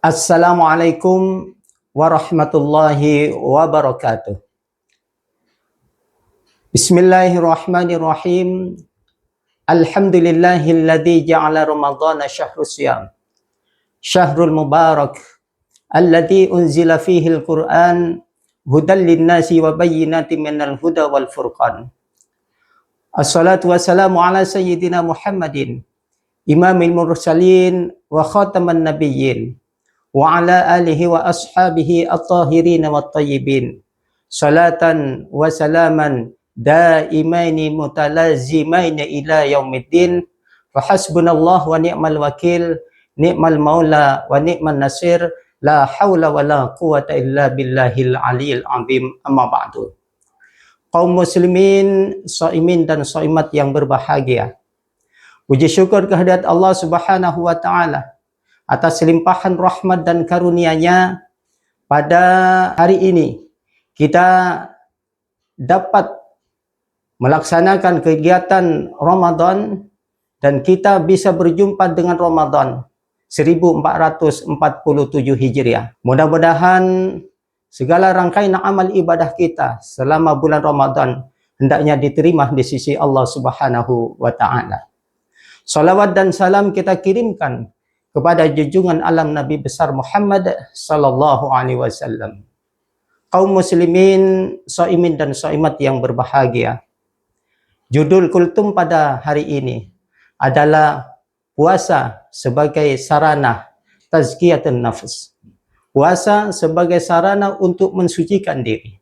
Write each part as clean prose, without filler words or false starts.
Assalamualaikum warahmatullahi wabarakatuh. Bismillahirrahmanirrahim. Alhamdulillahilladzi ja'ala Ramadhana syahrus siyam. Syahrul mubarak alladzi unzila fihi al-Qur'an hudan lin-nasi wa bayyinatin minal huda wal furqan. Assalatu wassalamu ala sayyidina Muhammadin imamil mursalin wa khataman nabiyyin wa ala alihi wa ashabihi at-tahirin wat tayyibin. Salatan wa salaman daimaini mutalazimaini ila yaumiddin. Fa hasbunallah wa ni'mal wakil, ni'mal maula wa ni'man nasir. La haula wa la quwata illa billahil aliyil azim. Amma ba'du. Kaum muslimin, shaimin dan shaimat yang berbahagia, puji syukur kehadirat Allah Subhanahu wa taala atas limpahan rahmat dan karunia-Nya. Pada hari ini kita dapat melaksanakan kegiatan Ramadan dan kita bisa berjumpa dengan Ramadan 1447 Hijriah. Mudah-mudahan segala rangkaian amal ibadah kita selama bulan Ramadan hendaknya diterima di sisi Allah Subhanahu wa taala. Salawat dan salam kita kirimkan kepada junjungan alam Nabi besar Muhammad sallallahu alaihi wasallam. Kaum muslimin, shaimin dan shaimat yang berbahagia, judul kultum pada hari ini adalah puasa sebagai sarana tazkiyatun nafs. Puasa sebagai sarana untuk mensucikan diri.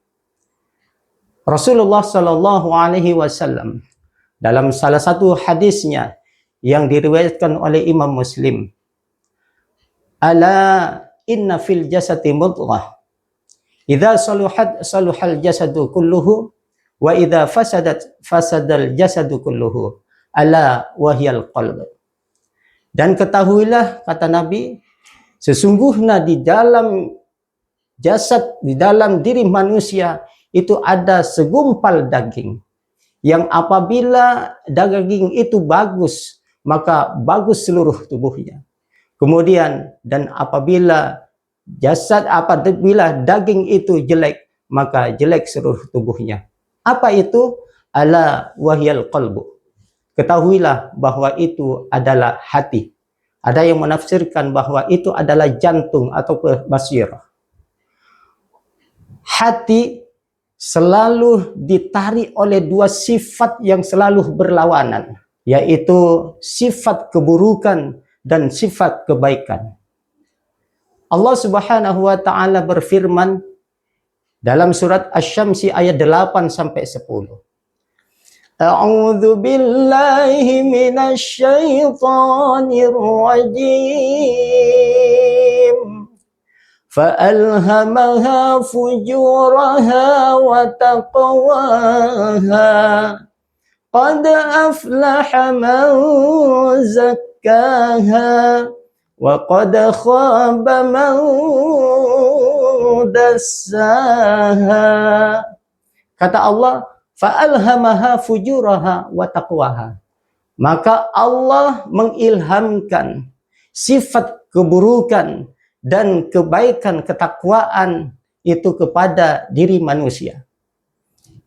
Rasulullah sallallahu alaihi wasallam dalam salah satu hadisnya yang diriwayatkan oleh Imam Muslim, ala inna fil jasadi mudghah idza saluhat saluhal jasadu kulluhu wa idza fasadat fasadal jasadu kulluhu ala wahyal qalb. Dan ketahuilah, kata Nabi, sesungguhnya di dalam jasad, di dalam diri manusia itu ada segumpal daging yang apabila daging itu bagus maka bagus seluruh tubuhnya. Kemudian dan apabila daging itu jelek maka jelek seluruh tubuhnya. Apa itu? Ala wahyal qalbu. Ketahuilah bahwa itu adalah hati. Ada yang menafsirkan bahwa itu adalah jantung atau basirah. Hati selalu ditarik oleh dua sifat yang selalu berlawanan, yaitu sifat keburukan dan sifat kebaikan. Allah Subhanahu wa taala berfirman dalam surat Asy-Syamsi ayat 8 sampai 10. A'udzu billahi minasy syaithanir rajim. Fa'alhamaha fujuraha wa taqwaha. Qad aflaha man zakkaha wa qad khaba man dassaha. Kata Allah, fa'alhamaha fujuraha wa taqwaha. Maka Allah mengilhamkan sifat keburukan dan kebaikan ketakwaan itu kepada diri manusia.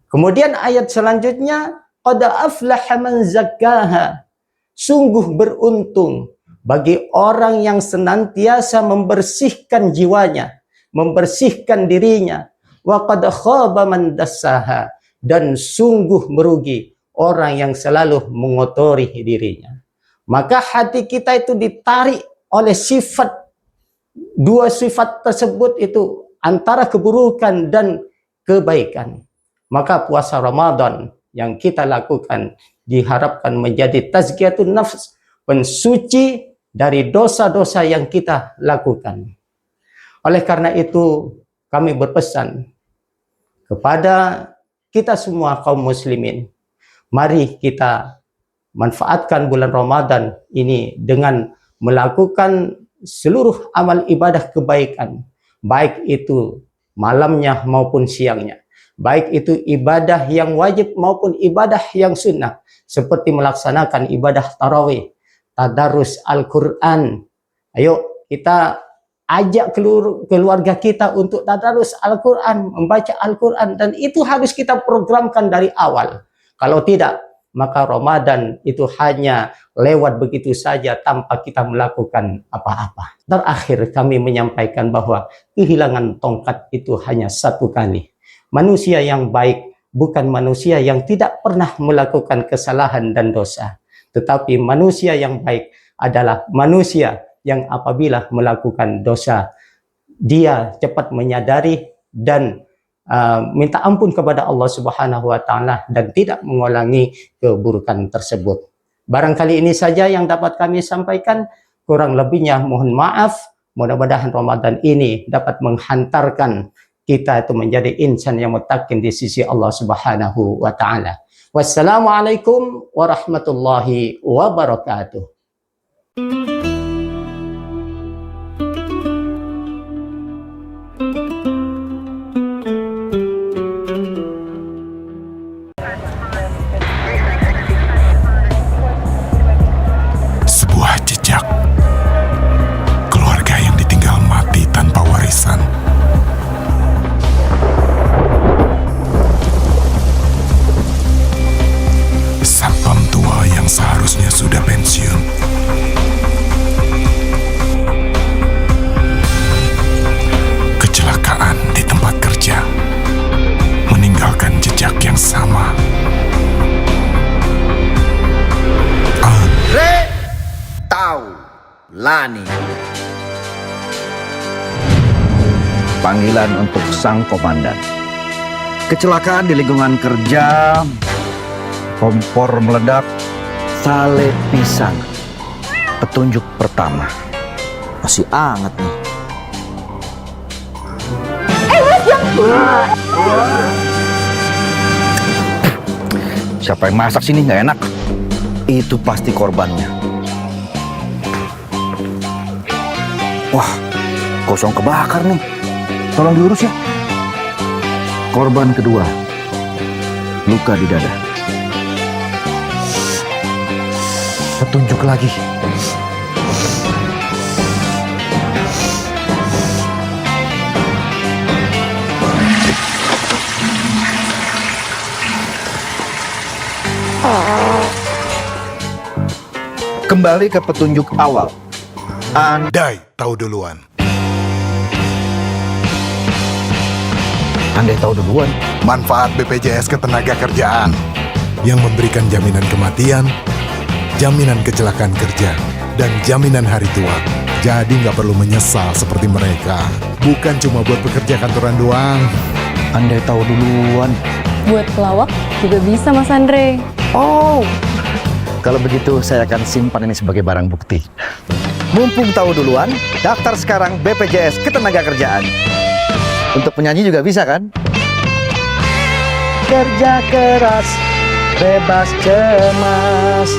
Kemudian ayat selanjutnya, qad aflaha man zakkaha. Sungguh beruntung bagi orang yang senantiasa membersihkan jiwanya, membersihkan dirinya. Wa qad khaba man dassaha. Dan sungguh merugi orang yang selalu mengotori dirinya. Maka hati kita itu ditarik oleh dua sifat tersebut itu, antara keburukan dan kebaikan. Maka puasa Ramadan yang kita lakukan diharapkan menjadi tazkiyatun nafs, pensuci dari dosa-dosa yang kita lakukan. Oleh karena itu kami berpesan kepada kita semua kaum muslimin, mari kita manfaatkan bulan Ramadan ini dengan melakukan seluruh amal ibadah kebaikan, baik itu malamnya maupun siangnya, baik itu ibadah yang wajib maupun ibadah yang sunnah, seperti melaksanakan ibadah tarawih, tadarus Al-Quran. Ayo kita ajak keluarga kita untuk tadarus Al-Quran, membaca Al-Quran, dan itu harus kita programkan dari awal. Kalau tidak, maka Ramadan itu hanya lewat begitu saja tanpa kita melakukan apa-apa. Terakhir kami menyampaikan bahwa kehilangan tongkat itu hanya satu kali. Manusia yang baik bukan manusia yang tidak pernah melakukan kesalahan dan dosa. Tetapi manusia yang baik adalah manusia yang apabila melakukan dosa, dia cepat menyadari dan minta ampun kepada Allah Subhanahu wa Ta'ala dan tidak mengulangi keburukan tersebut. Barangkali ini saja yang dapat kami sampaikan. Kurang lebihnya mohon maaf. Mudah-mudahan Ramadan ini dapat menghantarkan kita itu menjadi insan yang muttaqin di sisi Allah Subhanahu wa Ta'ala. Wassalamualaikum warahmatullahi wabarakatuh. Sebuah jejak keluarga yang ditinggal mati tanpa warisan. Satpam tua yang seharusnya sudah pensiun. Kecelakaan di tempat kerja, meninggalkan jejak yang sama. Lani. Panggilan untuk sang komandan. Kecelakaan di lingkungan kerja, kompor meledak, sale pisang. Petunjuk pertama. Masih anget nih. Siapa yang masak sini nggak enak? Itu pasti korbannya. Wah, kosong kebakar nih. Tolong diurus ya. Korban kedua, luka di dada. Petunjuk lagi. Kembali ke petunjuk awal. Andai tahu duluan. Andai tahu duluan. Manfaat BPJS Ketenagakerjaan yang memberikan jaminan kematian, jaminan kecelakaan kerja, dan jaminan hari tua. Jadi nggak perlu menyesal seperti mereka. Bukan cuma buat pekerja kantoran doang. Andai tahu duluan. Buat pelawak juga bisa, Mas Andre. Oh, kalau begitu saya akan simpan ini sebagai barang bukti. Mumpung tahu duluan, daftar sekarang BPJS Ketenagakerjaan. Untuk penyanyi juga bisa kan? Kerja keras, bebas cemas.